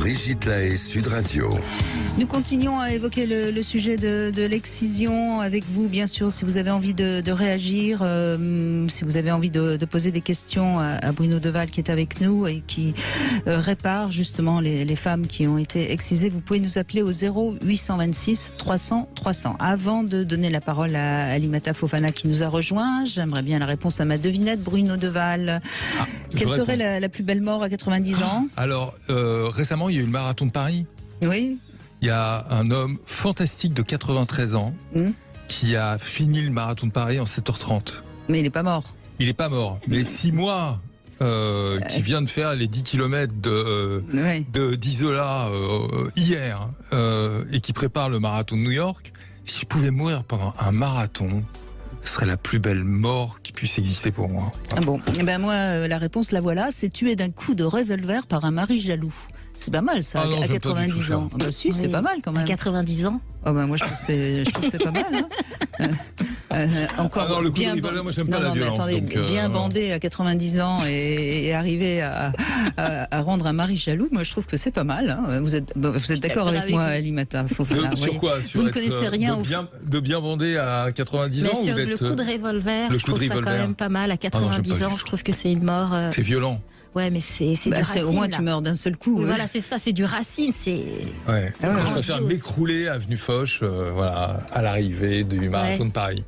Brigitte Lahaie, Sud Radio. Nous continuons à évoquer le sujet de l'excision avec vous, bien sûr, si vous avez envie de réagir, si vous avez envie de poser des questions à Bruno Deval qui est avec nous et qui répare justement les femmes qui ont été excisées. Vous pouvez nous appeler au 0826 300 300. Avant de donner la parole à Alimata Fofana qui nous a rejoint, j'aimerais bien la réponse à ma devinette. Bruno Deval, quelle serait la plus belle mort à 90 ans? Alors, récemment, il y a eu le marathon de Paris. Oui. Il y a un homme fantastique de 93 ans qui a fini le marathon de Paris en 7h30. Mais il n'est pas mort. Il n'est pas mort. Mais 6 mois qui vient de faire les 10 km d'Isola hier et qui prépare le marathon de New York. Si je pouvais mourir pendant un marathon, ce serait la plus belle mort qui puisse exister pour moi. Ah bon, eh ben moi, la réponse, la voilà, c'est tué d'un coup de revolver par un mari jaloux. C'est pas mal ça, à 90 ans. Ah bah si, c'est pas mal quand même. À 90 ans moi je trouve que c'est pas mal. Encore le bien bandé, moi j'aime pas la violence. Attendez, bien bandé à 90 ans et arriver à rendre un mari jaloux, moi je trouve que c'est pas mal. Hein. Vous êtes d'accord avec moi, Alimata Fofana? Sur quoi? Vous ne connaissez rien de bien bandé à 90 ans sur le coup de revolver, je trouve ça quand même pas mal. À 90 ans, je trouve que c'est une mort... C'est violent. Ouais, mais c'est du Racine. Au moins, tu meurs d'un seul coup. Voilà, c'est ça, c'est du Racine. Ouais. Je préfère m'écrouler avenue Foch, à l'arrivée du marathon de Paris.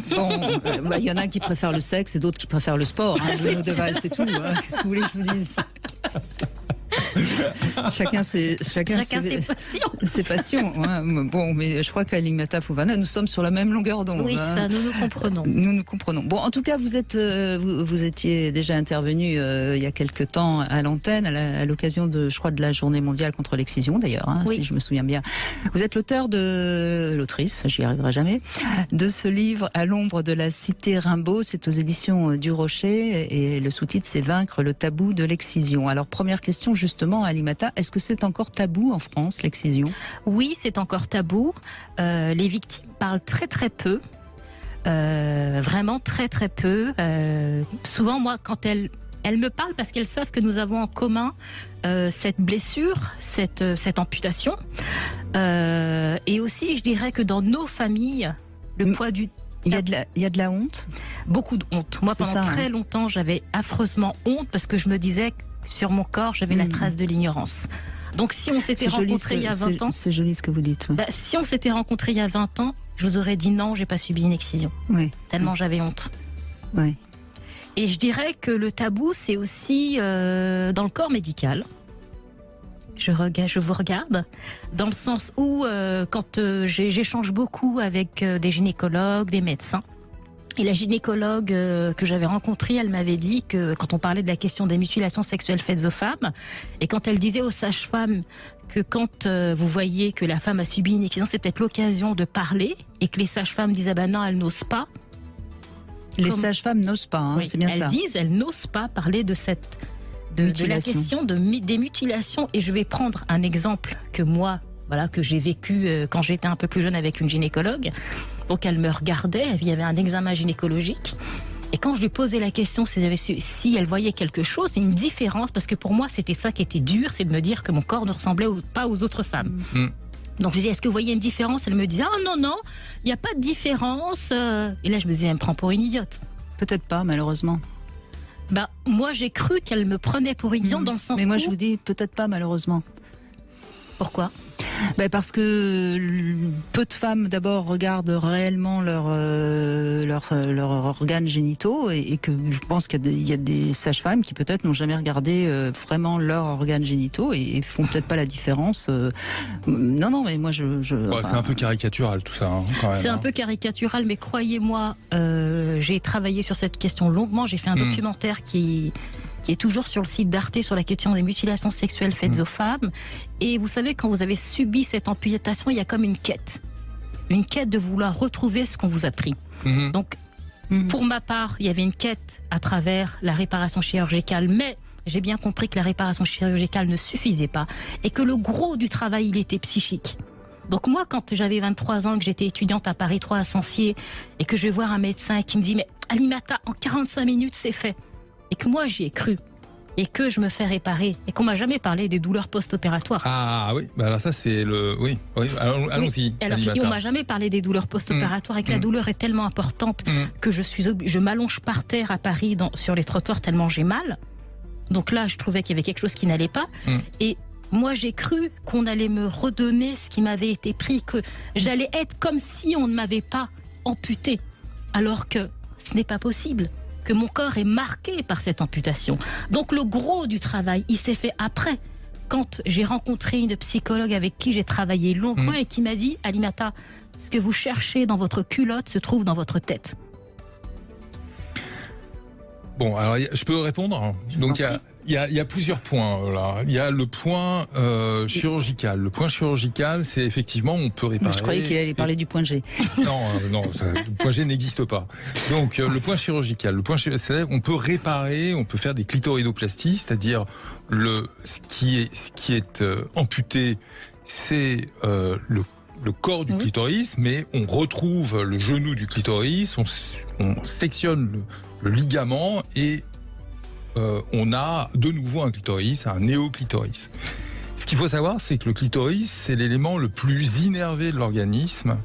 Bon, y en a qui préfèrent le sexe et d'autres qui préfèrent le sport. Bruno Deval, c'est tout. Hein. Qu'est-ce que vous voulez que je vous dise? Chacun ses passions. Ouais. Bon, mais je crois qu'Alimata Fofana, nous sommes sur la même longueur d'onde. Oui, ça, nous comprenons. Nous comprenons. Bon, en tout cas, vous étiez déjà intervenu il y a quelque temps à l'antenne, à l'occasion de la journée mondiale contre l'excision, d'ailleurs, si je me souviens bien. Vous êtes l'autrice, j'y arriverai jamais, de ce livre À l'ombre de la cité Rimbaud. C'est aux éditions du Rocher et le sous-titre, c'est Vaincre le tabou de l'excision. Alors, première question, justement, Alimata, est-ce que c'est encore tabou en France, l'excision? Oui, c'est encore tabou. Les victimes parlent très très peu. Vraiment très très peu. Souvent, moi, quand elles me parlent parce qu'elles savent que nous avons en commun cette blessure, cette amputation. Et aussi, je dirais que dans nos familles, le poids du... Il y a de la honte? Beaucoup de honte. Moi, pendant très longtemps, j'avais affreusement honte parce que je me disais que sur mon corps, j'avais la trace de l'ignorance. Donc si on s'était rencontrés il y a 20 ans... C'est joli ce que vous dites. Oui. Si on s'était rencontrés il y a 20 ans, je vous aurais dit non, j'ai pas subi une excision. Oui. Tellement j'avais honte. Oui. Et je dirais que le tabou, c'est aussi dans le corps médical. Je vous regarde, dans le sens où quand j'échange beaucoup avec des gynécologues, des médecins, et la gynécologue que j'avais rencontrée, elle m'avait dit que quand on parlait de la question des mutilations sexuelles faites aux femmes, et quand elle disait aux sages-femmes que quand vous voyez que la femme a subi une excision, c'est peut-être l'occasion de parler, et que les sages-femmes disent ah ben non, elles n'osent pas. Les sages-femmes n'osent pas, c'est bien ça. Elles n'osent pas parler de de la question des mutilations. Et je vais prendre un exemple que moi, que j'ai vécu quand j'étais un peu plus jeune avec une gynécologue. Donc elle me regardait, il y avait un examen gynécologique. Et quand je lui posais la question si elle voyait quelque chose, une différence, parce que pour moi c'était ça qui était dur, c'est de me dire que mon corps ne ressemblait pas aux autres femmes. Donc je lui disais, est-ce que vous voyez une différence? Elle me disait, ah non, il n'y a pas de différence. Et là je me disais, elle me prend pour une idiote. Peut-être pas, malheureusement. Moi j'ai cru qu'elle me prenait pour une idiote dans le sens Mais moi je vous dis, peut-être pas, malheureusement. Pourquoi? Parce que peu de femmes d'abord regardent réellement leurs organes génitaux et que je pense qu'il y a des sages-femmes qui peut-être n'ont jamais regardé vraiment leurs organes génitaux et font peut-être pas la différence. Non, mais moi c'est un peu caricatural tout ça. Quand même, c'est un peu caricatural, mais croyez-moi, j'ai travaillé sur cette question longuement. J'ai fait un documentaire qui est toujours sur le site d'Arte sur la question des mutilations sexuelles faites aux femmes. Et vous savez, quand vous avez subi cette amputation, il y a comme une quête de vouloir retrouver ce qu'on vous a pris. Donc, pour ma part, il y avait une quête à travers la réparation chirurgicale, mais j'ai bien compris que la réparation chirurgicale ne suffisait pas et que le gros du travail, il était psychique. Donc moi, quand j'avais 23 ans, que j'étais étudiante à Paris 3 à Sancier, et que je vais voir un médecin qui me dit « Mais Alimata, en 45 minutes, c'est fait », et que moi, j'y ai cru. et que je me fais réparer et qu'on m'a jamais parlé des douleurs post-opératoires. Ah oui, bah alors ça c'est le... Oui, allons-y. Oui. Alors on m'a jamais parlé des douleurs post-opératoires et que la douleur est tellement importante que je m'allonge par terre à Paris sur les trottoirs tellement j'ai mal. Donc là, je trouvais qu'il y avait quelque chose qui n'allait pas. Et moi, j'ai cru qu'on allait me redonner ce qui m'avait été pris, que j'allais être comme si on ne m'avait pas amputé, alors que ce n'est pas possible. Que mon corps est marqué par cette amputation. Donc le gros du travail, il s'est fait après, quand j'ai rencontré une psychologue avec qui j'ai travaillé longuement et qui m'a dit « Alimata, ce que vous cherchez dans votre culotte se trouve dans votre tête. » Bon, alors je peux répondre. Donc il y a plusieurs points là. Il y a le point chirurgical. Le point chirurgical, c'est effectivement on peut réparer. Je croyais qu'il allait parler du point G. Non, le point G n'existe pas. Donc le point chirurgical, c'est-à-dire on peut réparer, on peut faire des clitoridoplasties, c'est-à-dire ce qui est amputé, c'est le corps du clitoris, mais on retrouve le genou du clitoris, on sectionne le ligament et on a de nouveau un clitoris, un néoclitoris. Ce qu'il faut savoir, c'est que le clitoris, c'est l'élément le plus innervé de l'organisme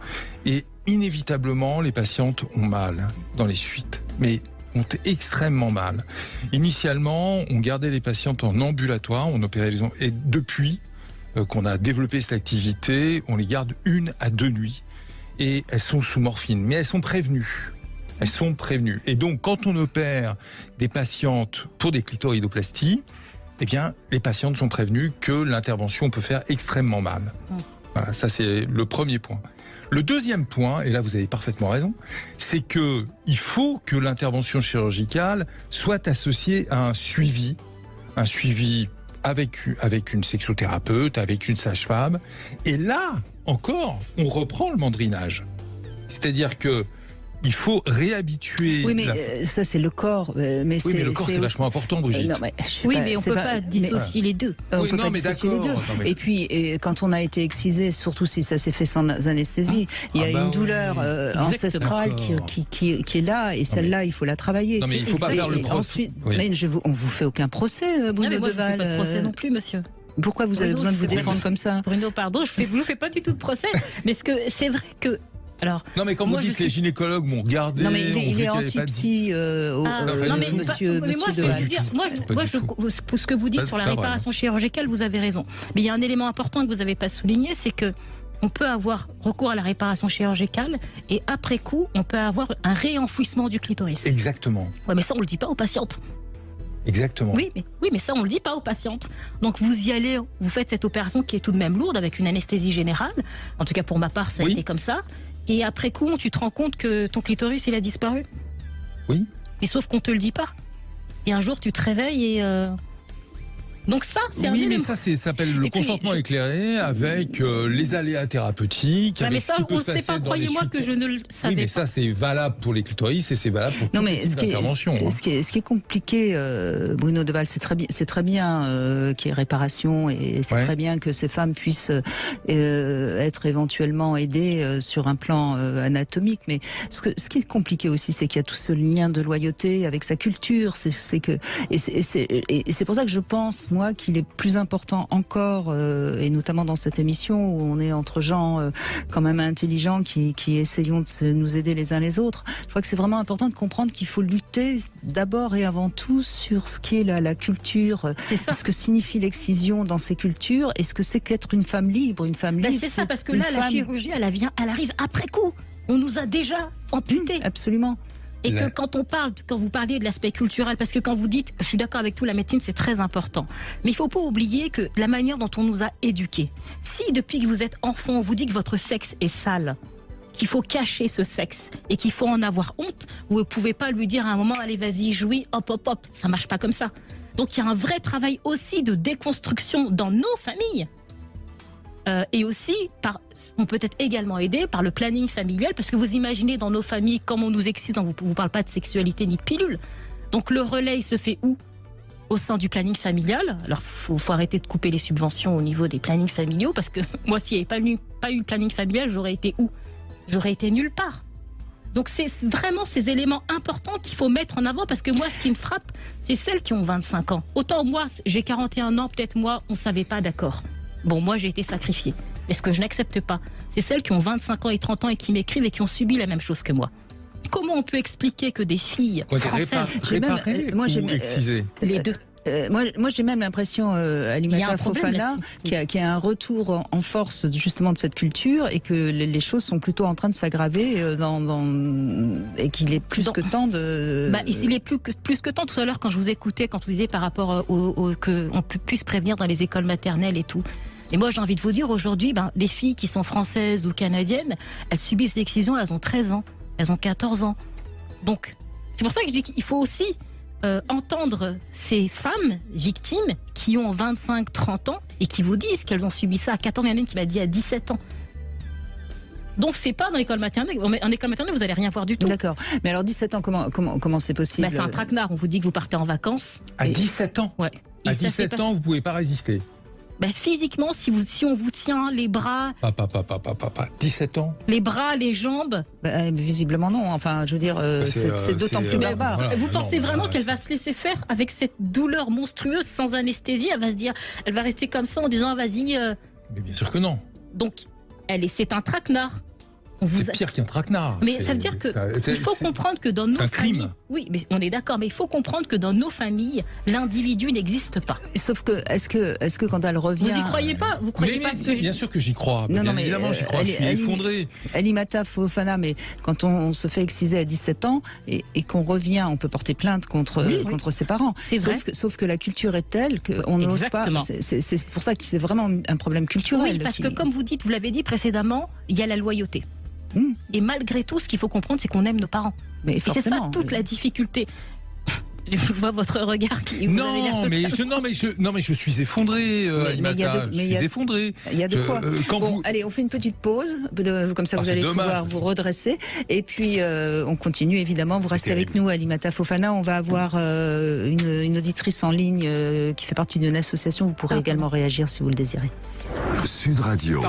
et inévitablement, les patientes ont mal dans les suites, mais ont extrêmement mal. Initialement, on gardait les patientes en ambulatoire, on opérait les et depuis qu'on a développé cette activité, on les garde 1 à 2 nuits et elles sont sous morphine, mais elles sont prévenues. Elles sont prévenues. Et donc, quand on opère des patientes pour des clitoridoplasties, eh bien, les patientes sont prévenues que l'intervention peut faire extrêmement mal. Voilà, ça c'est le premier point. Le deuxième point, et là vous avez parfaitement raison, c'est que il faut que l'intervention chirurgicale soit associée à un suivi avec une sexothérapeute, avec une sage-femme. Et là, encore, on reprend le mandrinage. C'est-à-dire que il faut réhabituer... Oui, mais ça, c'est le corps. Mais le corps, c'est vachement important, Brigitte. Non, mais mais on ne peut pas dissocier les deux. On peut pas dissocier les deux. Et puis, quand on a été excisé, surtout si ça s'est fait sans anesthésie, il y a une douleur ancestrale qui est là, et celle-là, il faut la travailler. Non, mais il ne faut pas faire le procès. Ensuite, mais on ne vous fait aucun procès, Bruno Deval. Je ne fais pas de procès non plus, monsieur. Pourquoi vous avez besoin de vous défendre comme ça? Bruno, pardon, je ne vous fais pas du tout de procès. Mais c'est vrai que... Alors, non mais quand vous dites que les gynécologues m'ont regardé, non mais il est anti-psy, monsieur Deval. Ce que vous dites sur la réparation chirurgicale, vous avez raison. Mais il y a un élément important que vous n'avez pas souligné, c'est que on peut avoir recours à la réparation chirurgicale et après coup, on peut avoir un réenfouissement du clitoris. Exactement. Ouais, mais ça, on le dit pas aux patientes. Exactement. Oui, mais ça, on le dit pas aux patientes. Donc vous y allez, vous faites cette opération qui est tout de même lourde avec une anesthésie générale. En tout cas, pour ma part, ça a été comme ça. Et après coup, tu te rends compte que ton clitoris, il a disparu. Oui. Mais sauf qu'on te le dit pas. Et un jour, tu te réveilles et... Donc ça, c'est un élément. Oui, mais ça s'appelle le consentement éclairé avec les aléas thérapeutiques. Mais ça, on ne sait pas, croyez-moi que je ne le savais pas. Oui, mais ça, c'est valable pour les clitoris et c'est valable pour toutes les interventions. Ce qui est compliqué, Bruno Deval, c'est très bien qu'il y ait réparation et c'est très bien que ces femmes puissent être éventuellement aidées sur un plan anatomique. Mais ce qui est compliqué aussi, c'est qu'il y a tout ce lien de loyauté avec sa culture. C'est pour ça que je pense, moi, qu'il est plus important encore, et notamment dans cette émission où on est entre gens quand même intelligents qui essayons de nous aider les uns les autres. Je crois que c'est vraiment important de comprendre qu'il faut lutter d'abord et avant tout sur ce qui est la culture, ce que signifie l'excision dans ces cultures et ce que c'est qu'être une femme libre. Une femme libre, c'est ça, parce que là, la chirurgie, elle arrive après coup. On nous a déjà amputés. Absolument. Et que quand vous parliez de l'aspect culturel, parce que quand vous dites, je suis d'accord avec tout, la médecine c'est très important, mais il faut pas oublier que la manière dont on nous a éduqués, si depuis que vous êtes enfant, on vous dit que votre sexe est sale, qu'il faut cacher ce sexe et qu'il faut en avoir honte, vous ne pouvez pas lui dire à un moment, allez vas-y, jouis, hop, hop, hop, ça marche pas comme ça. Donc il y a un vrai travail aussi de déconstruction dans nos familles. Et aussi, on peut être également aidé par le planning familial, parce que vous imaginez dans nos familles, comme on nous excise, on ne vous parle pas de sexualité ni de pilule. Donc le relais, il se fait où? Au sein du planning familial. Alors faut arrêter de couper les subventions au niveau des plannings familiaux, parce que moi, s'il n'y avait pas eu le planning familial, j'aurais été où? J'aurais été nulle part. Donc c'est vraiment ces éléments importants qu'il faut mettre en avant, parce que moi, ce qui me frappe, c'est celles qui ont 25 ans. Autant moi, j'ai 41 ans, peut-être moi, on ne savait pas, d'accord. Bon, moi, j'ai été sacrifiée. Mais ce que je n'accepte pas, c'est celles qui ont 25 ans et 30 ans et qui m'écrivent et qui ont subi la même chose que moi. Comment on peut expliquer que des filles françaises... Réparer ou exciser? Les deux. Moi, j'ai même l'impression, Alimata Fofana, qu'il y a un retour en force justement de cette culture et que les choses sont plutôt en train de s'aggraver et qu'il est plus que temps de... Il est plus que temps. Tout à l'heure, quand je vous écoutais, quand vous disiez par rapport qu'on puisse prévenir dans les écoles maternelles et tout. Et moi, j'ai envie de vous dire, aujourd'hui, les filles qui sont françaises ou canadiennes, elles subissent l'excision, elles ont 13 ans, elles ont 14 ans. Donc, c'est pour ça que je dis qu'il faut aussi entendre ces femmes victimes qui ont 25, 30 ans et qui vous disent qu'elles ont subi ça à 14 ans. Il y en a une qui m'a dit à 17 ans. Donc c'est pas dans l'école maternelle. En école maternelle, vous allez rien voir du tout. D'accord. Mais alors 17 ans, comment c'est possible? C'est un traquenard. On vous dit que vous partez en vacances. À 17 ans? Ouais. À 17 ans, vous pouvez pas résister. Physiquement, si on vous tient les bras... 17 ans? Les bras, les jambes... visiblement non, enfin je veux dire, c'est d'autant plus barbare. Voilà, vous pensez vraiment qu'elle va se laisser faire avec cette douleur monstrueuse sans anesthésie? Elle va se dire, elle va rester comme ça en disant vas-y... Mais bien sûr que non. Donc, c'est un traquenard. C'est pire qu'un traquenard. Mais ça veut dire que il faut comprendre que dans nos familles... C'est un crime. Oui, mais on est d'accord, mais il faut comprendre que dans nos familles, l'individu n'existe pas. Sauf que, est-ce que quand elle revient... Vous y croyez pas? Vous croyez pas que... Bien sûr que j'y crois. Non, évidemment, j'y crois. Je suis effondré. Alimata Fofana, mais quand on se fait exciser à 17 ans et qu'on revient, on peut porter plainte contre ses parents. Sauf que la culture est telle qu'on n'ose pas. C'est pour ça que c'est vraiment un problème culturel. Oui, parce que comme vous dites, vous l'avez dit précédemment, il y a la loyauté. Et malgré tout, ce qu'il faut comprendre, c'est qu'on aime nos parents. Et c'est ça toute la difficulté. Je vois votre regard qui... Non, mais je suis effondré, Alimata. Je suis effondré. Il y a de quoi. Allez, on fait une petite pause. Comme ça, vous allez pouvoir vous redresser. Et puis, on continue, évidemment. Vous restez avec nous, Alimata Fofana. On va avoir une auditrice en ligne qui fait partie d'une association. Vous pourrez également réagir si vous le désirez. Sud Radio.